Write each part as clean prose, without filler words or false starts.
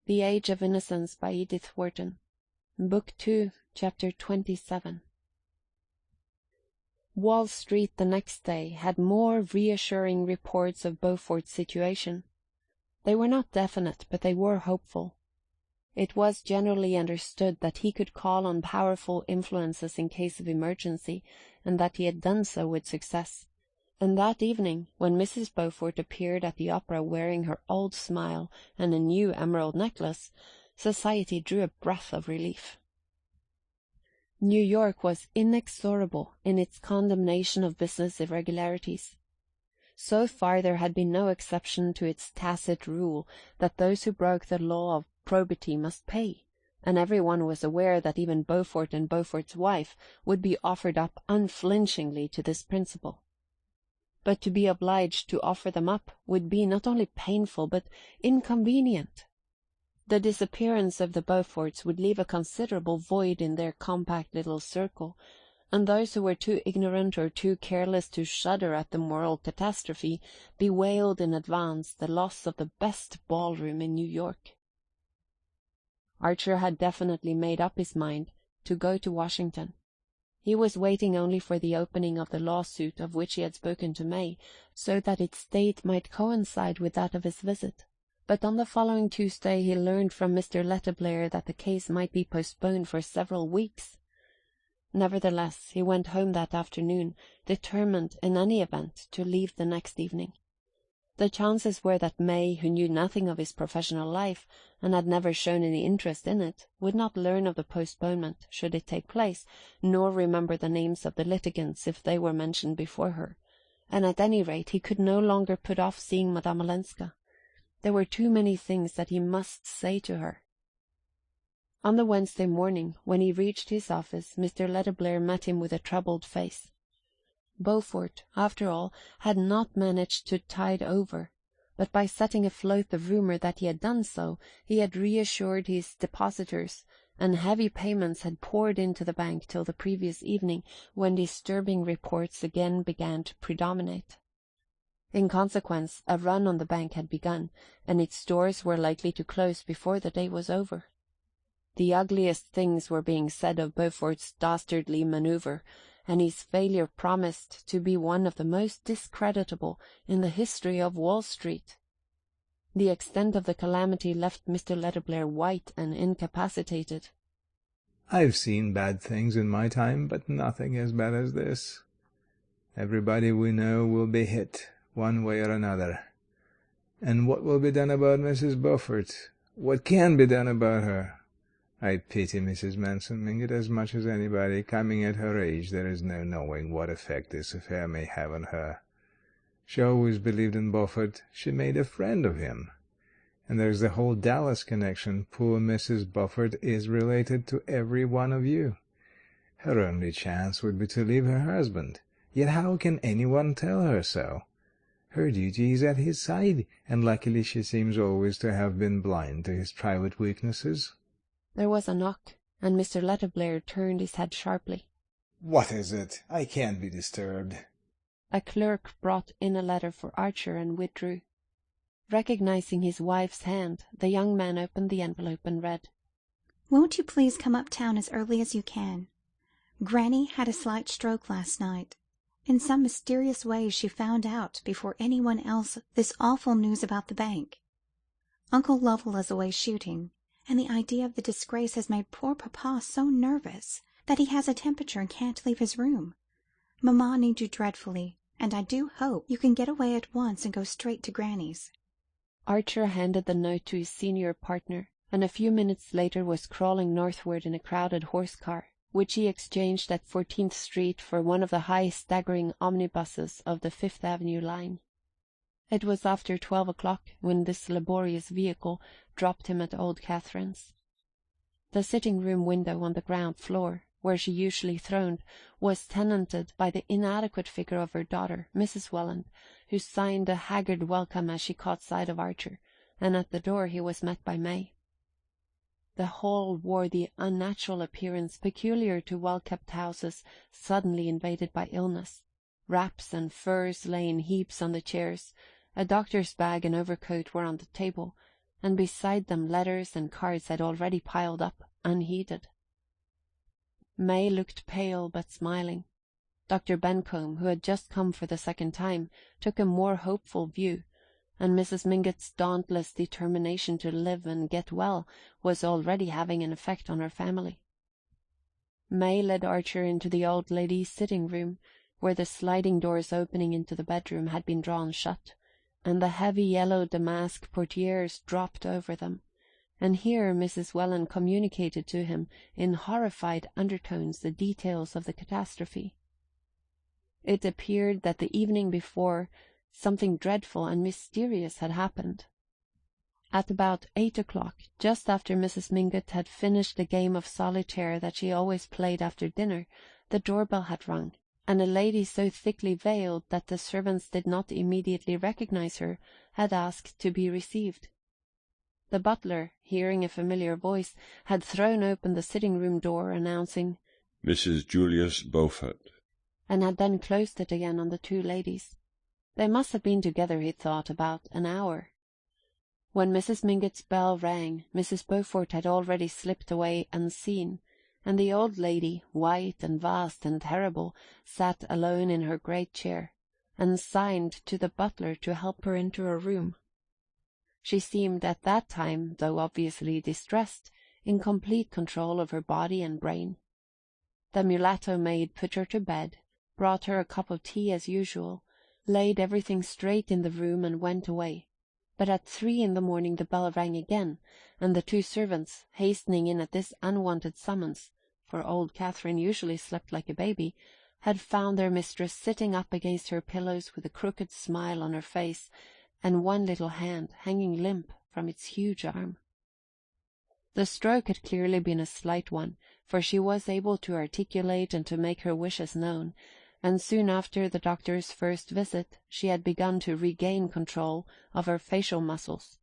The Age of Innocence by Edith Wharton. Book 2, Chapter 27. Wall Street the next day had more reassuring reports of Beaufort's situation. They were not definite, but they were hopeful. It was generally understood that he could call on powerful influences in case of emergency, and that he had done so with success. And that evening, when Mrs. Beaufort appeared at the opera wearing her old smile and a new emerald necklace, society drew a breath of relief. New York was inexorable in its condemnation of business irregularities. So far there had been no exception to its tacit rule that those who broke the law of probity must pay, and every one was aware that even Beaufort and Beaufort's wife would be offered up unflinchingly to this principle. But to be obliged to offer them up would be not only painful but inconvenient. The disappearance of the Beauforts would leave a considerable void in their compact little circle, and those who were too ignorant or too careless to shudder at the moral catastrophe bewailed in advance the loss of the best ballroom in New York. Archer had definitely made up his mind to go to Washington. He was waiting only for the opening of the lawsuit of which he had spoken to May, so that its date might coincide with that of his visit. But on the following Tuesday he learned from Mr. Letterblair that the case might be postponed for several weeks. Nevertheless, he went home that afternoon, determined in any event to leave the next evening. The chances were that May, who knew nothing of his professional life, and had never shown any interest in it, would not learn of the postponement, should it take place, nor remember the names of the litigants if they were mentioned before her, and at any rate he could no longer put off seeing Madame Olenska. There were too many things that he must say to her. On the Wednesday morning, when he reached his office, Mr. Letterblair met him with a troubled face. Beaufort, after all, had not managed to tide over, but by setting afloat the rumour that he had done so, he had reassured his depositors, and heavy payments had poured into the bank till the previous evening, when disturbing reports again began to predominate. In consequence, a run on the bank had begun, and its doors were likely to close before the day was over. The ugliest things were being said of Beaufort's dastardly manoeuvre, and his failure promised to be one of the most discreditable in the history of Wall Street. The extent of the calamity left Mr. Letterblair white and incapacitated. "I've seen bad things in my time, but nothing as bad as this. Everybody we know will be hit, one way or another. And what will be done about Mrs. Beaufort? What can be done about her? I pity Mrs. Manson Mingott as much as anybody. Coming at her age, there is no knowing what effect this affair may have on her. She always believed in Beaufort. She made a friend of him. And there's the whole Dallas connection. Poor Mrs. Beaufort is related to every one of you. Her only chance would be to leave her husband. Yet how can anyone tell her so? Her duty is at his side, and luckily she seems always to have been blind to his private weaknesses." There was a knock, and Mr. Letterblair turned his head sharply. "What is it? I can't be disturbed." A clerk brought in a letter for Archer and withdrew. Recognizing his wife's hand, the young man opened the envelope and read, "Won't you please come uptown as early as you can? Granny had a slight stroke last night. In some mysterious way she found out before anyone else this awful news about the bank. Uncle Lovell is away shooting, and the idea of the disgrace has made poor papa so nervous that he has a temperature and can't leave his room. Mamma needs you dreadfully, and I do hope you can get away at once and go straight to Granny's." Archer handed the note to his senior partner, and a few minutes later was crawling northward in a crowded horse-car, which he exchanged at 14th Street for one of the high staggering omnibuses of the Fifth Avenue line. It was after 12 o'clock when this laborious vehicle dropped him at Old Catherine's. The sitting-room window on the ground floor, where she usually throned, was tenanted by the inadequate figure of her daughter, Mrs. Welland, who signed a haggard welcome as she caught sight of Archer, and at the door he was met by May. The hall wore the unnatural appearance peculiar to well-kept houses suddenly invaded by illness. Wraps and furs lay in heaps on the chairs, a doctor's bag and overcoat were on the table, and beside them letters and cards had already piled up, unheeded. May looked pale but smiling. Dr. Bencomb, who had just come for the second time, took a more hopeful view, and Mrs. Mingott's dauntless determination to live and get well was already having an effect on her family. May led Archer into the old lady's sitting-room, where the sliding doors opening into the bedroom had been drawn shut, and the heavy yellow damask portieres dropped over them, and here Mrs. Welland communicated to him in horrified undertones the details of the catastrophe. It appeared that the evening before something dreadful and mysterious had happened. At about 8 o'clock, just after Mrs. Mingott had finished the game of solitaire that she always played after dinner, the doorbell had rung, and a lady so thickly veiled that the servants did not immediately recognize her had asked to be received. The butler, hearing a familiar voice, had thrown open the sitting-room door, announcing, "Mrs. Julius Beaufort," and had then closed it again on the two ladies. They must have been together, he thought, about an hour. When Mrs. Mingott's bell rang, Mrs. Beaufort had already slipped away unseen, and the old lady, white and vast and terrible, sat alone in her great chair, and signed to the butler to help her into her room. She seemed at that time, though obviously distressed, in complete control of her body and brain. The mulatto maid put her to bed, brought her a cup of tea as usual, laid everything straight in the room, and went away. But at 3 in the morning the bell rang again, and the two servants, hastening in at this unwonted summons, for old Catherine usually slept like a baby, had found their mistress sitting up against her pillows with a crooked smile on her face, and one little hand hanging limp from its huge arm. The stroke had clearly been a slight one, for she was able to articulate and to make her wishes known, and soon after the doctor's first visit she had begun to regain control of her facial muscles.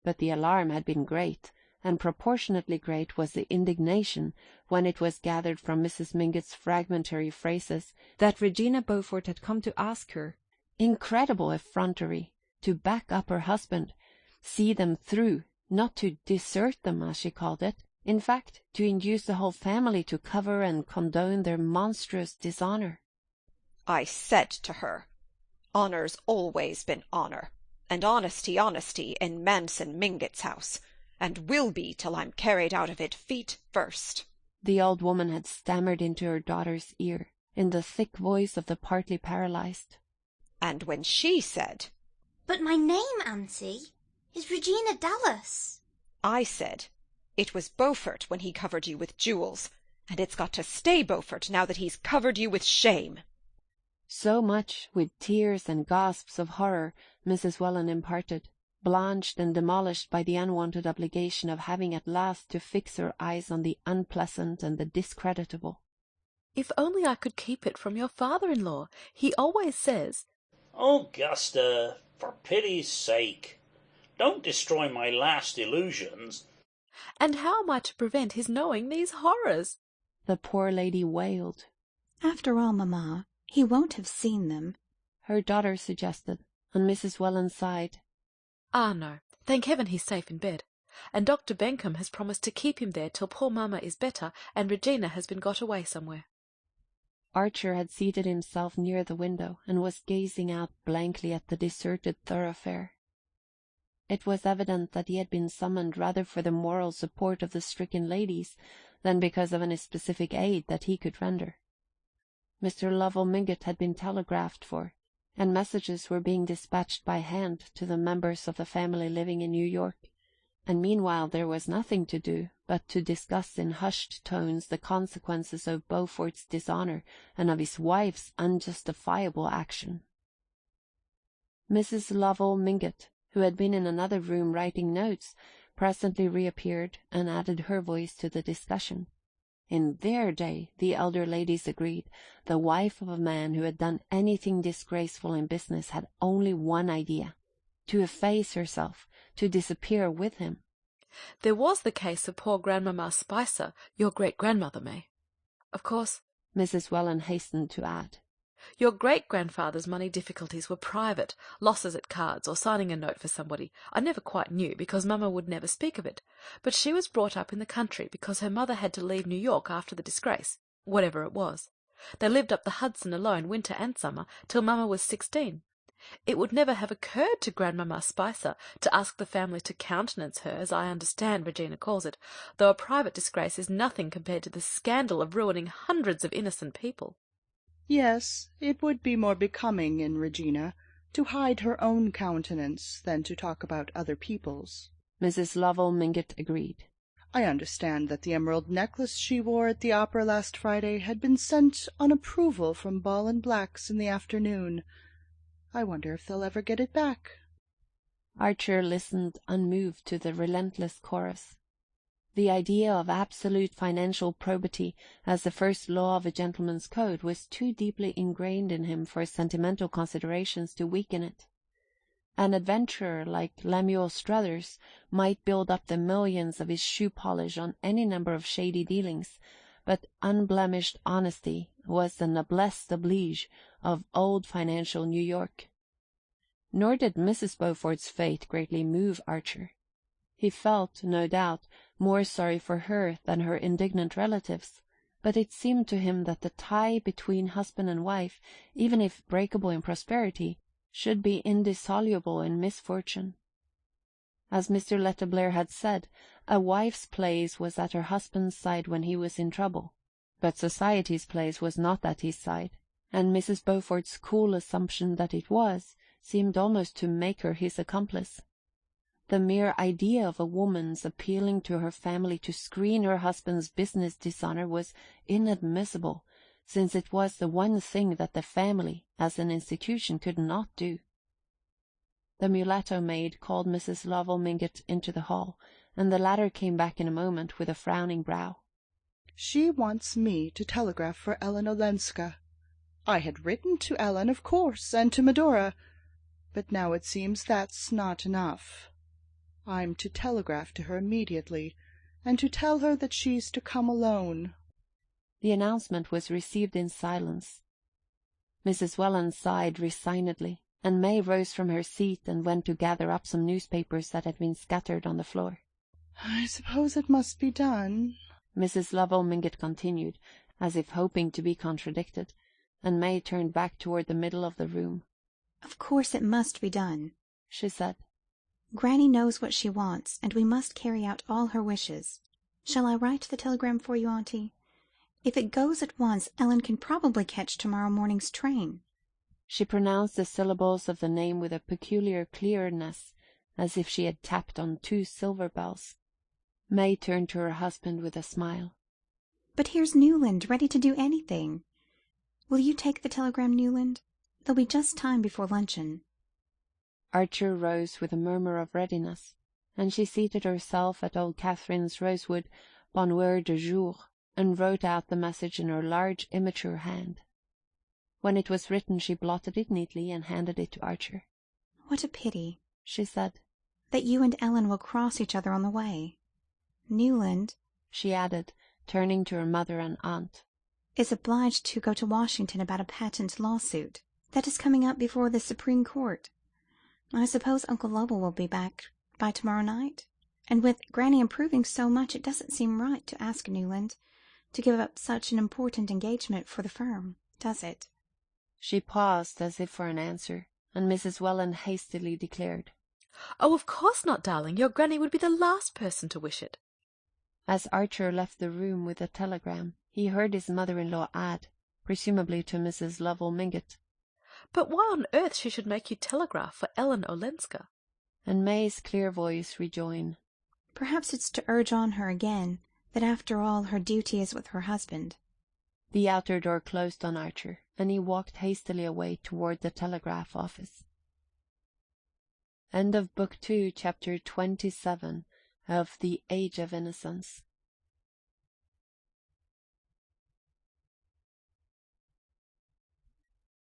But the alarm had been great, and proportionately great was the indignation when it was gathered from Mrs. Mingott's fragmentary phrases that Regina Beaufort had come to ask her, incredible effrontery, to back up her husband, see them through, not to desert them, as she called it, in fact, to induce the whole family to cover and condone their monstrous dishonour. I said to her, "Honour's always been honour, and honesty in Manson Mingott's house, and will be till I'm carried out of it feet first." The old woman had stammered into her daughter's ear, in the thick voice of the partly paralyzed. And when she said, "But my name, Auntie, is Regina Dallas," I said, "It was Beaufort when he covered you with jewels, and it's got to stay Beaufort now that he's covered you with shame." So much, with tears and gasps of horror, Mrs. Welland imparted, blanched and demolished by the unwonted obligation of having at last to fix her eyes on the unpleasant and the discreditable. "If only I could keep it from your father-in-law. He always says—" "Augusta, for pity's sake, don't destroy my last illusions." "And how am I to prevent his knowing these horrors?" the poor lady wailed. "After all, mamma, he won't have seen them," her daughter suggested, and Mrs. Welland sighed. "Ah, no. Thank heaven he's safe in bed. And Dr. Bencomb has promised to keep him there till poor mamma is better and Regina has been got away somewhere." Archer had seated himself near the window and was gazing out blankly at the deserted thoroughfare. It was evident that he had been summoned rather for the moral support of the stricken ladies than because of any specific aid that he could render. Mr. Lovell Mingott had been telegraphed for, and messages were being dispatched by hand to the members of the family living in New York, and meanwhile there was nothing to do but to discuss in hushed tones the consequences of Beaufort's dishonour and of his wife's unjustifiable action. Mrs. Lovell Mingott, who had been in another room writing notes, presently reappeared and added her voice to the discussion. In their day, the elder ladies agreed, the wife of a man who had done anything disgraceful in business had only one idea, to efface herself, to disappear with him. "There was the case of poor Grandmamma Spicer, your great-grandmother, May. Of course," Mrs. Welland hastened to add, Your great-grandfather's money difficulties were private, losses at cards, or signing a note for somebody. I never quite knew, because Mamma would never speak of it. But she was brought up in the country, because her mother had to leave New York after the disgrace, whatever it was. They lived up the Hudson alone, winter and summer, till Mamma was 16. It would never have occurred to Grandmamma Spicer to ask the family to countenance her, as I understand Regina calls it, though a private disgrace is nothing compared to the scandal of ruining hundreds of innocent people. Yes, it would be more becoming in Regina to hide her own countenance than to talk about other people's. Mrs. Lovell Mingott agreed. I understand that the emerald necklace she wore at the opera last Friday had been sent on approval from Ball and Black's in the afternoon. I wonder if they'll ever get it back. Archer listened unmoved to the relentless chorus. The idea of absolute financial probity as the first law of a gentleman's code was too deeply ingrained in him for sentimental considerations to weaken it. An adventurer like Lemuel Struthers might build up the millions of his shoe polish on any number of shady dealings, but unblemished honesty was the noblesse oblige of old financial New York. Nor did Mrs. Beaufort's fate greatly move Archer. He felt, no doubt, more sorry for her than her indignant relatives, but it seemed to him that the tie between husband and wife, even if breakable in prosperity, should be indissoluble in misfortune. As Mr. Letterblair had said, a wife's place was at her husband's side when he was in trouble, but society's place was not at his side, and Mrs. Beaufort's cool assumption that it was seemed almost to make her his accomplice. The mere idea of a woman's appealing to her family to screen her husband's business dishonor was inadmissible, since it was the one thing that the family, as an institution, could not do. The mulatto maid called Mrs. Lovell Mingott into the hall, and the latter came back in a moment with a frowning brow. She wants me to telegraph for Ellen Olenska. I had written to Ellen, of course, and to Medora, but now it seems that's not enough. I'm to telegraph to her immediately, and to tell her that she's to come alone. The announcement was received in silence. Mrs. Welland sighed resignedly, and May rose from her seat and went to gather up some newspapers that had been scattered on the floor. I suppose it must be done, Mrs. Lovell Mingott continued, as if hoping to be contradicted, and May turned back toward the middle of the room. Of course it must be done, she said. Granny knows what she wants, and we must carry out all her wishes. Shall I write the telegram for you, Auntie? If it goes at once, Ellen can probably catch tomorrow morning's train. She pronounced the syllables of the name with a peculiar clearness, as if she had tapped on 2 silver bells. May turned to her husband with a smile. But here's Newland, ready to do anything. Will you take the telegram, Newland? There'll be just time before luncheon. Archer rose with a murmur of readiness, and she seated herself at old Catherine's rosewood bonheur de jour, and wrote out the message in her large immature hand. When it was written she blotted it neatly and handed it to Archer. What a pity, she said, that you and Ellen will cross each other on the way. Newland, she added, turning to her mother and aunt, is obliged to go to Washington about a patent lawsuit that is coming up before the Supreme Court. I suppose Uncle Lovell will be back by tomorrow night, and with Granny improving so much, it doesn't seem right to ask Newland to give up such an important engagement for the firm, does it? She paused as if for an answer, and Mrs. Welland hastily declared, "Oh, of course not, darling. Your Granny would be the last person to wish it." As Archer left the room with the telegram, he heard his mother-in-law add, presumably to Mrs. Lovell Mingott, "But why on earth she should make you telegraph for Ellen Olenska?" And May's clear voice rejoin, "Perhaps it's to urge on her again that after all her duty is with her husband." The outer door closed on Archer, and he walked hastily away toward the telegraph office. End of Book 2, Chapter 27 of The Age of Innocence.